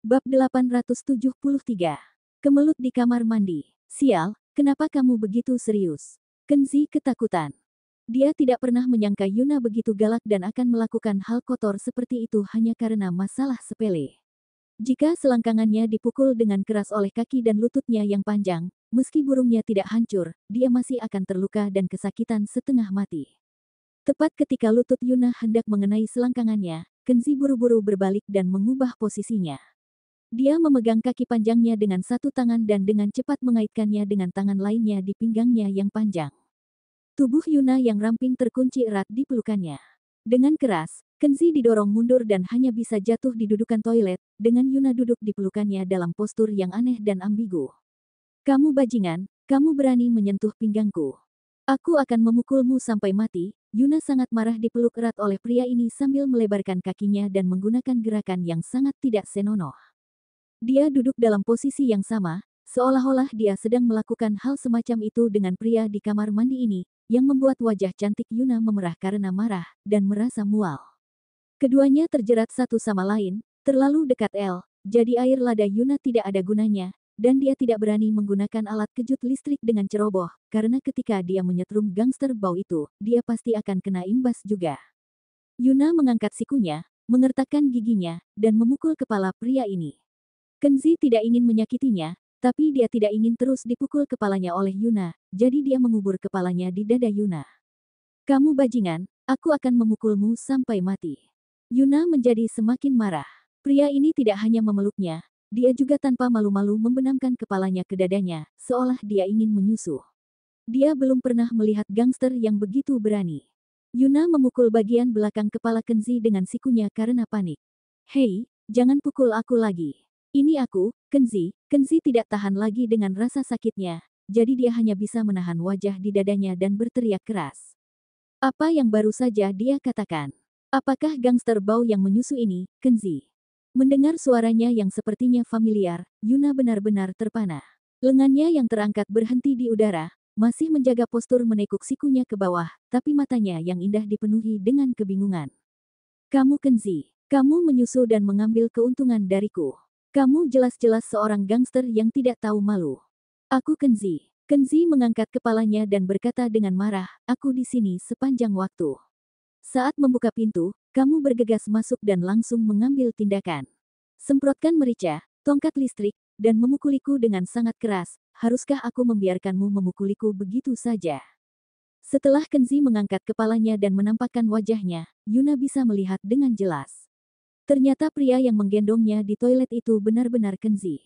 Bab 873. Kemelut di kamar mandi. Sial, kenapa kamu begitu serius? Kenzi ketakutan. Dia tidak pernah menyangka Yuna begitu galak dan akan melakukan hal kotor seperti itu hanya karena masalah sepele. Jika selangkangannya dipukul dengan keras oleh kaki dan lututnya yang panjang, meski burungnya tidak hancur, dia masih akan terluka dan kesakitan setengah mati. Tepat ketika lutut Yuna hendak mengenai selangkangannya, Kenzi buru-buru berbalik dan mengubah posisinya. Dia memegang kaki panjangnya dengan satu tangan dan dengan cepat mengaitkannya dengan tangan lainnya di pinggangnya yang panjang. Tubuh Yuna yang ramping terkunci erat di pelukannya. Dengan keras, Kenzi didorong mundur dan hanya bisa jatuh di dudukan toilet, dengan Yuna duduk di pelukannya dalam postur yang aneh dan ambigu. Kamu bajingan, kamu berani menyentuh pinggangku. Aku akan memukulmu sampai mati. Yuna sangat marah dipeluk erat oleh pria ini sambil melebarkan kakinya dan menggunakan gerakan yang sangat tidak senonoh. Dia duduk dalam posisi yang sama, seolah-olah dia sedang melakukan hal semacam itu dengan pria di kamar mandi ini, yang membuat wajah cantik Yuna memerah karena marah, dan merasa mual. Keduanya terjerat satu sama lain, terlalu dekat jadi air lada Yuna tidak ada gunanya, dan dia tidak berani menggunakan alat kejut listrik dengan ceroboh, karena ketika dia menyetrum gangster bau itu, dia pasti akan kena imbas juga. Yuna mengangkat sikunya, mengertakkan giginya, dan memukul kepala pria ini. Kenzi tidak ingin menyakitinya, tapi dia tidak ingin terus dipukul kepalanya oleh Yuna, jadi dia mengubur kepalanya di dada Yuna. Kamu bajingan, aku akan memukulmu sampai mati. Yuna menjadi semakin marah. Pria ini tidak hanya memeluknya, dia juga tanpa malu-malu membenamkan kepalanya ke dadanya, seolah dia ingin menyusuh. Dia belum pernah melihat gangster yang begitu berani. Yuna memukul bagian belakang kepala Kenzi dengan sikunya karena panik. Hei, jangan pukul aku lagi. Ini aku, Kenzi. Kenzi tidak tahan lagi dengan rasa sakitnya, jadi dia hanya bisa menahan wajah di dadanya dan berteriak keras. Apa yang baru saja dia katakan? Apakah gangster bau yang menyusu ini, Kenzi? Mendengar suaranya yang sepertinya familiar, Yuna benar-benar terpana. Lengannya yang terangkat berhenti di udara, masih menjaga postur menekuk sikunya ke bawah, tapi matanya yang indah dipenuhi dengan kebingungan. Kamu Kenzi, kamu menyusu dan mengambil keuntungan dariku. Kamu jelas-jelas seorang gangster yang tidak tahu malu. Aku Kenzi. Kenzi mengangkat kepalanya dan berkata dengan marah, aku di sini sepanjang waktu. Saat membuka pintu, kamu bergegas masuk dan langsung mengambil tindakan. Semprotkan merica, tongkat listrik, dan memukuliku dengan sangat keras. Haruskah aku membiarkanmu memukuliku begitu saja? Setelah Kenzi mengangkat kepalanya dan menampakkan wajahnya, Yuna bisa melihat dengan jelas. Ternyata pria yang menggendongnya di toilet itu benar-benar Kenzi.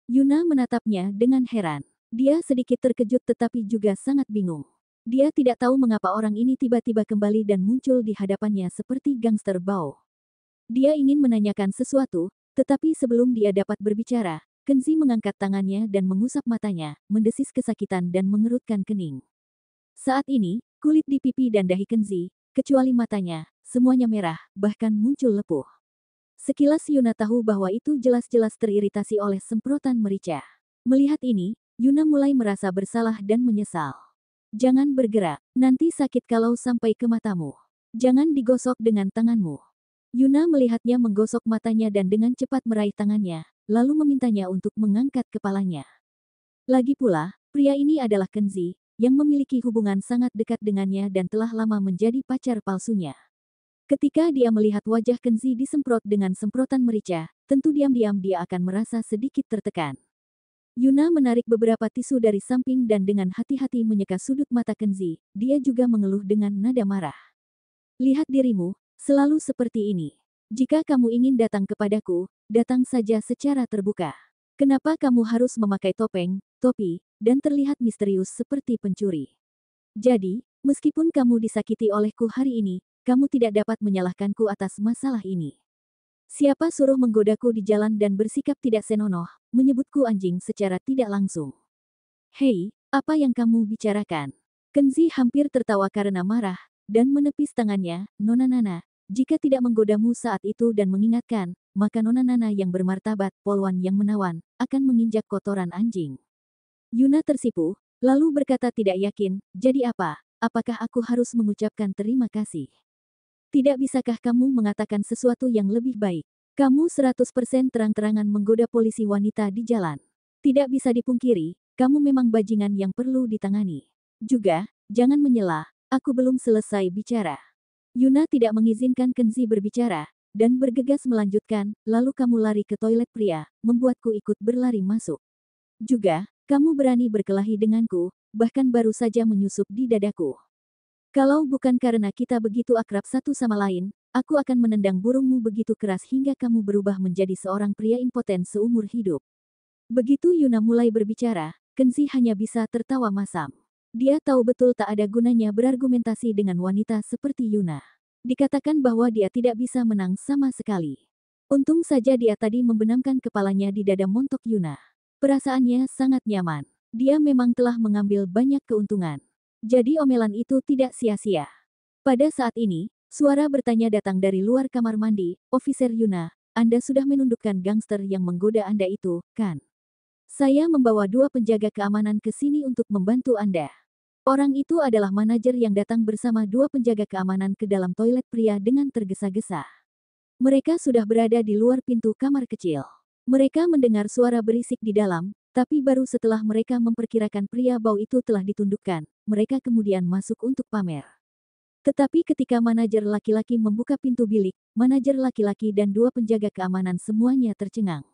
Yuna menatapnya dengan heran. Dia sedikit terkejut tetapi juga sangat bingung. Dia tidak tahu mengapa orang ini tiba-tiba kembali dan muncul di hadapannya seperti gangster bau. Dia ingin menanyakan sesuatu, tetapi sebelum dia dapat berbicara, Kenzi mengangkat tangannya dan mengusap matanya, mendesis kesakitan dan mengerutkan kening. Saat ini, kulit di pipi dan dahi Kenzi, kecuali matanya, semuanya merah, bahkan muncul lepuh. Sekilas Yuna tahu bahwa itu jelas-jelas teriritasi oleh semprotan merica. Melihat ini, Yuna mulai merasa bersalah dan menyesal. Jangan bergerak, nanti sakit kalau sampai ke matamu. Jangan digosok dengan tanganmu. Yuna melihatnya menggosok matanya dan dengan cepat meraih tangannya, lalu memintanya untuk mengangkat kepalanya. Lagi pula, pria ini adalah Kenzi, yang memiliki hubungan sangat dekat dengannya dan telah lama menjadi pacar palsunya. Ketika dia melihat wajah Kenzi disemprot dengan semprotan merica, tentu diam-diam dia akan merasa sedikit tertekan. Yuna menarik beberapa tisu dari samping dan dengan hati-hati menyeka sudut mata Kenzi, dia juga mengeluh dengan nada marah. Lihat dirimu, selalu seperti ini. Jika kamu ingin datang kepadaku, datang saja secara terbuka. Kenapa kamu harus memakai topeng, topi, dan terlihat misterius seperti pencuri? Jadi, meskipun kamu disakiti olehku hari ini, kamu tidak dapat menyalahkanku atas masalah ini. Siapa suruh menggodaku di jalan dan bersikap tidak senonoh, menyebutku anjing secara tidak langsung. Hei, apa yang kamu bicarakan? Kenzi hampir tertawa karena marah, dan menepis tangannya, Nona Nana, jika tidak menggodamu saat itu dan mengingatkan, maka Nona Nana yang bermartabat, polwan yang menawan, akan menginjak kotoran anjing. Yuna tersipu, lalu berkata tidak yakin, jadi apa? Apakah aku harus mengucapkan terima kasih? Tidak bisakah kamu mengatakan sesuatu yang lebih baik? Kamu 100% terang-terangan menggoda polisi wanita di jalan. Tidak bisa dipungkiri, kamu memang bajingan yang perlu ditangani. Juga, jangan menyela, aku belum selesai bicara. Yuna tidak mengizinkan Kenzi berbicara, dan bergegas melanjutkan, lalu kamu lari ke toilet pria, membuatku ikut berlari masuk. Juga, kamu berani berkelahi denganku, bahkan baru saja menyusup di dadaku. Kalau bukan karena kita begitu akrab satu sama lain, aku akan menendang burungmu begitu keras hingga kamu berubah menjadi seorang pria impoten seumur hidup. Begitu Yuna mulai berbicara, Kenzi hanya bisa tertawa masam. Dia tahu betul tak ada gunanya berargumentasi dengan wanita seperti Yuna. Dikatakan bahwa dia tidak bisa menang sama sekali. Untung saja dia tadi membenamkan kepalanya di dada montok Yuna. Perasaannya sangat nyaman. Dia memang telah mengambil banyak keuntungan. Jadi omelan itu tidak sia-sia. Pada saat ini, suara bertanya datang dari luar kamar mandi, "Officer Yuna, Anda sudah menundukkan gangster yang menggoda Anda itu, kan? Saya membawa 2 penjaga keamanan ke sini untuk membantu Anda." Orang itu adalah manajer yang datang bersama 2 penjaga keamanan ke dalam toilet pria dengan tergesa-gesa. Mereka sudah berada di luar pintu kamar kecil. Mereka mendengar suara berisik di dalam, tapi baru setelah mereka memperkirakan pria bau itu telah ditundukkan, mereka kemudian masuk untuk pamer. Tetapi ketika manajer laki-laki membuka pintu bilik, manajer laki-laki dan 2 penjaga keamanan semuanya tercengang.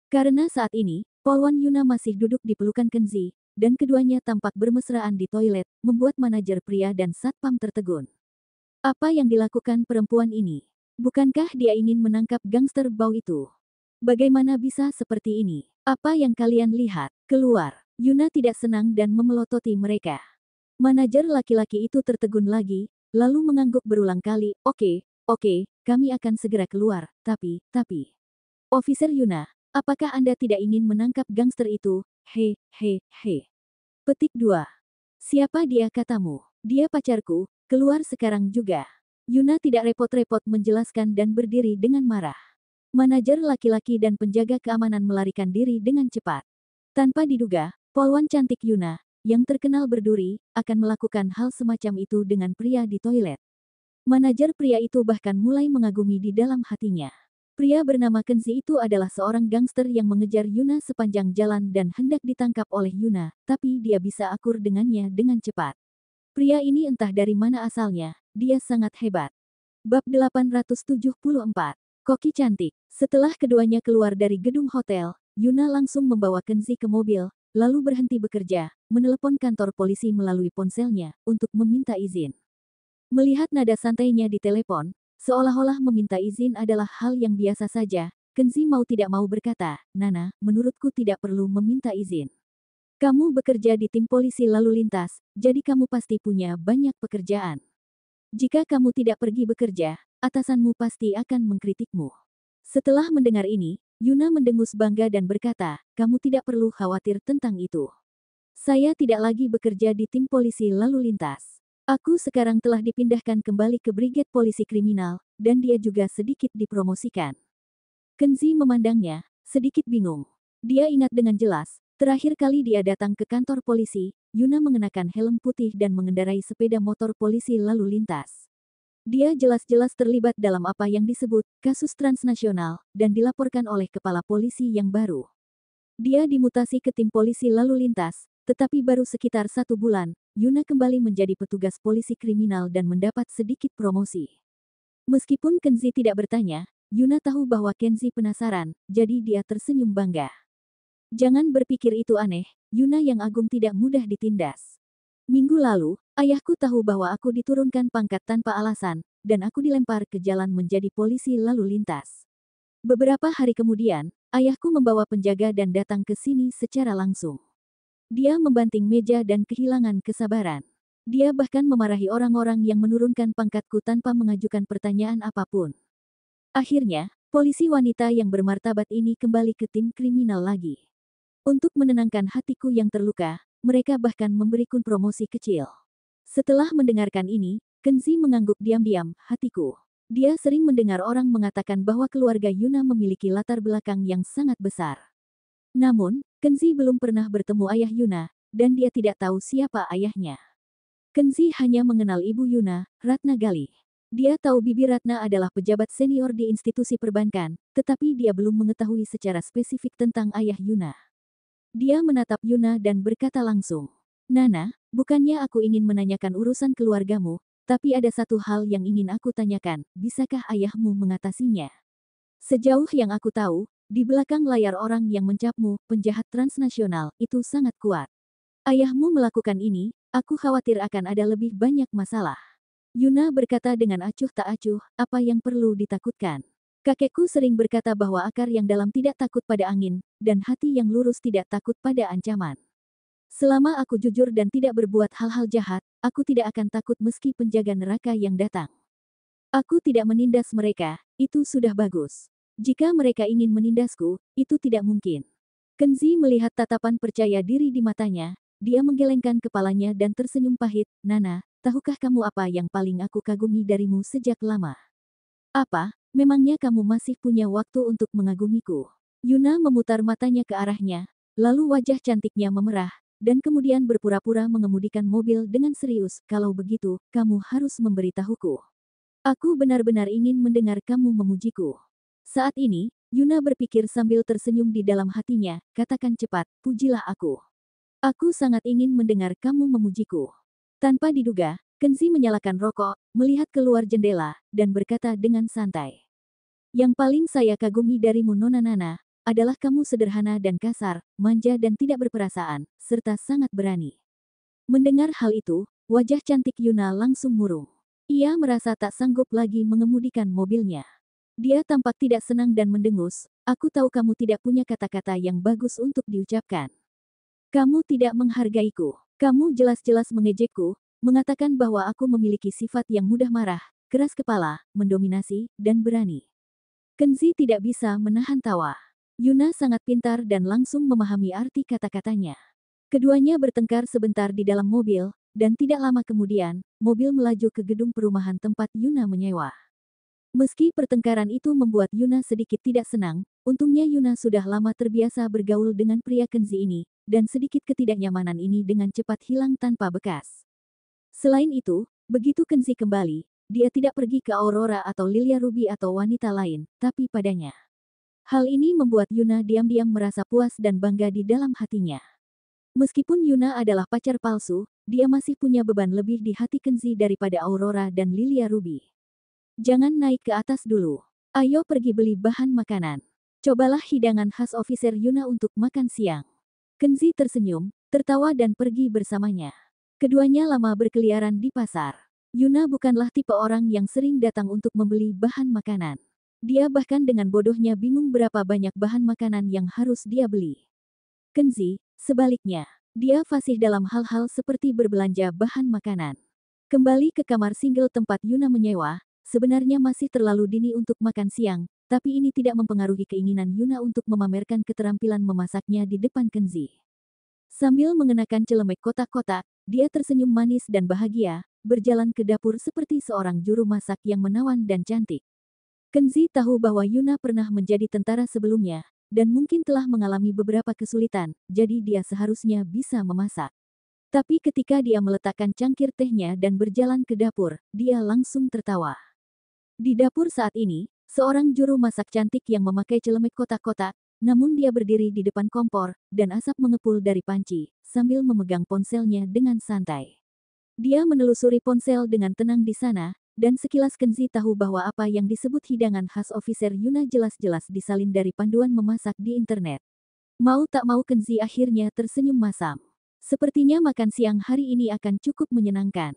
Karena saat ini, Polwan Yuna masih duduk di pelukan Kenzi, dan keduanya tampak bermesraan di toilet, membuat manajer pria dan satpam tertegun. Apa yang dilakukan perempuan ini? Bukankah dia ingin menangkap gangster bau itu? Bagaimana bisa seperti ini? Apa yang kalian lihat? Keluar. Yuna tidak senang dan memelototi mereka. Manajer laki-laki itu tertegun lagi, lalu mengangguk berulang kali, oke, kami akan segera keluar, tapi. Officer Yuna, apakah Anda tidak ingin menangkap gangster itu? He. Petik 2. Siapa dia katamu? Dia pacarku, keluar sekarang juga. Yuna tidak repot-repot menjelaskan dan berdiri dengan marah. Manajer laki-laki dan penjaga keamanan melarikan diri dengan cepat. Tanpa diduga, polwan cantik Yuna, yang terkenal berduri, akan melakukan hal semacam itu dengan pria di toilet. Manajer pria itu bahkan mulai mengagumi di dalam hatinya. Pria bernama Kenzi itu adalah seorang gangster yang mengejar Yuna sepanjang jalan dan hendak ditangkap oleh Yuna, tapi dia bisa akur dengannya dengan cepat. Pria ini entah dari mana asalnya, dia sangat hebat. Bab 874. Koki cantik. Setelah keduanya keluar dari gedung hotel, Yuna langsung membawa Kenzi ke mobil, lalu berhenti bekerja, menelepon kantor polisi melalui ponselnya, untuk meminta izin. Melihat nada santainya di telepon, seolah-olah meminta izin adalah hal yang biasa saja, Kenzi mau tidak mau berkata, "Nana, menurutku tidak perlu meminta izin. Kamu bekerja di tim polisi lalu lintas, jadi kamu pasti punya banyak pekerjaan. Jika kamu tidak pergi bekerja, atasanmu pasti akan mengkritikmu." Setelah mendengar ini, Yuna mendengus bangga dan berkata, "Kamu tidak perlu khawatir tentang itu. Saya tidak lagi bekerja di tim polisi lalu lintas. Aku sekarang telah dipindahkan kembali ke Brigade Polisi Kriminal, dan dia juga sedikit dipromosikan." Kenzi memandangnya, sedikit bingung. Dia ingat dengan jelas, terakhir kali dia datang ke kantor polisi, Yuna mengenakan helm putih dan mengendarai sepeda motor polisi lalu lintas. Dia jelas-jelas terlibat dalam apa yang disebut kasus transnasional, dan dilaporkan oleh kepala polisi yang baru. Dia dimutasi ke tim polisi lalu lintas, tetapi baru sekitar 1 bulan, Yuna kembali menjadi petugas polisi kriminal dan mendapat sedikit promosi. Meskipun Kenzi tidak bertanya, Yuna tahu bahwa Kenzi penasaran, jadi dia tersenyum bangga. Jangan berpikir itu aneh, Yuna yang agung tidak mudah ditindas. Minggu lalu, ayahku tahu bahwa aku diturunkan pangkat tanpa alasan, dan aku dilempar ke jalan menjadi polisi lalu lintas. Beberapa hari kemudian, ayahku membawa penjaga dan datang ke sini secara langsung. Dia membanting meja dan kehilangan kesabaran. Dia bahkan memarahi orang-orang yang menurunkan pangkatku tanpa mengajukan pertanyaan apapun. Akhirnya, polisi wanita yang bermartabat ini kembali ke tim kriminal lagi. Untuk menenangkan hatiku yang terluka, mereka bahkan memberiku promosi kecil. Setelah mendengarkan ini, Kenzi mengangguk diam-diam, hatiku. Dia sering mendengar orang mengatakan bahwa keluarga Yuna memiliki latar belakang yang sangat besar. Namun, Kenzi belum pernah bertemu ayah Yuna, dan dia tidak tahu siapa ayahnya. Kenzi hanya mengenal ibu Yuna, Ratna Gali. Dia tahu Bibi Ratna adalah pejabat senior di institusi perbankan, tetapi dia belum mengetahui secara spesifik tentang ayah Yuna. Dia menatap Yuna dan berkata langsung, "Nana, bukannya aku ingin menanyakan urusan keluargamu, tapi ada satu hal yang ingin aku tanyakan, bisakah ayahmu mengatasinya? Sejauh yang aku tahu, di belakang layar orang yang mencapmu, penjahat transnasional, itu sangat kuat. Ayahmu melakukan ini, aku khawatir akan ada lebih banyak masalah." Yuna berkata dengan acuh tak acuh, "Apa yang perlu ditakutkan? Kakekku sering berkata bahwa akar yang dalam tidak takut pada angin, dan hati yang lurus tidak takut pada ancaman. Selama aku jujur dan tidak berbuat hal-hal jahat, aku tidak akan takut meski penjaga neraka yang datang. Aku tidak menindas mereka, itu sudah bagus. Jika mereka ingin menindasku, itu tidak mungkin." Kenzi melihat tatapan percaya diri di matanya, dia menggelengkan kepalanya dan tersenyum pahit, "Nana, tahukah kamu apa yang paling aku kagumi darimu sejak lama?" "Apa? Memangnya kamu masih punya waktu untuk mengagumiku?" Yuna memutar matanya ke arahnya, lalu wajah cantiknya memerah, dan kemudian berpura-pura mengemudikan mobil dengan serius, "Kalau begitu, kamu harus memberitahuku. Aku benar-benar ingin mendengar kamu memujiku." Saat ini, Yuna berpikir sambil tersenyum di dalam hatinya, "Katakan cepat, pujilah aku. Aku sangat ingin mendengar kamu memujiku." Tanpa diduga, Kenzi menyalakan rokok, melihat keluar jendela, dan berkata dengan santai, "Yang paling saya kagumi darimu Nona Nana, adalah kamu sederhana dan kasar, manja dan tidak berperasaan, serta sangat berani." Mendengar hal itu, wajah cantik Yuna langsung murung. Ia merasa tak sanggup lagi mengemudikan mobilnya. Dia tampak tidak senang dan mendengus, "Aku tahu kamu tidak punya kata-kata yang bagus untuk diucapkan. Kamu tidak menghargaiku. Kamu jelas-jelas mengejekku, mengatakan bahwa aku memiliki sifat yang mudah marah, keras kepala, mendominasi, dan berani." Kenzi tidak bisa menahan tawa. Yuna sangat pintar dan langsung memahami arti kata-katanya. Keduanya bertengkar sebentar di dalam mobil, dan tidak lama kemudian, mobil melaju ke gedung perumahan tempat Yuna menyewa. Meski pertengkaran itu membuat Yuna sedikit tidak senang, untungnya Yuna sudah lama terbiasa bergaul dengan pria Kenzi ini, dan sedikit ketidaknyamanan ini dengan cepat hilang tanpa bekas. Selain itu, begitu Kenzi kembali, dia tidak pergi ke Aurora atau Lilia Ruby atau wanita lain, tapi padanya. Hal ini membuat Yuna diam-diam merasa puas dan bangga di dalam hatinya. Meskipun Yuna adalah pacar palsu, dia masih punya beban lebih di hati Kenzi daripada Aurora dan Lilia Ruby. "Jangan naik ke atas dulu. Ayo pergi beli bahan makanan. Cobalah hidangan khas officer Yuna untuk makan siang." Kenzi tersenyum, tertawa dan pergi bersamanya. Keduanya lama berkeliaran di pasar. Yuna bukanlah tipe orang yang sering datang untuk membeli bahan makanan. Dia bahkan dengan bodohnya bingung berapa banyak bahan makanan yang harus dia beli. Kenzi, sebaliknya, dia fasih dalam hal-hal seperti berbelanja bahan makanan. Kembali ke kamar single tempat Yuna menyewa, sebenarnya masih terlalu dini untuk makan siang, tapi ini tidak mempengaruhi keinginan Yuna untuk memamerkan keterampilan memasaknya di depan Kenzi. Sambil mengenakan celemek kotak-kotak, dia tersenyum manis dan bahagia, berjalan ke dapur seperti seorang juru masak yang menawan dan cantik. Kenzi tahu bahwa Yuna pernah menjadi tentara sebelumnya, dan mungkin telah mengalami beberapa kesulitan, jadi dia seharusnya bisa memasak. Tapi ketika dia meletakkan cangkir tehnya dan berjalan ke dapur, dia langsung tertawa. Di dapur saat ini, seorang juru masak cantik yang memakai celemek kotak-kotak, namun dia berdiri di depan kompor, dan asap mengepul dari panci, sambil memegang ponselnya dengan santai. Dia menelusuri ponsel dengan tenang di sana, dan sekilas Kenzi tahu bahwa apa yang disebut hidangan khas officer Yuna jelas-jelas disalin dari panduan memasak di internet. Mau tak mau Kenzi akhirnya tersenyum masam. Sepertinya makan siang hari ini akan cukup menyenangkan.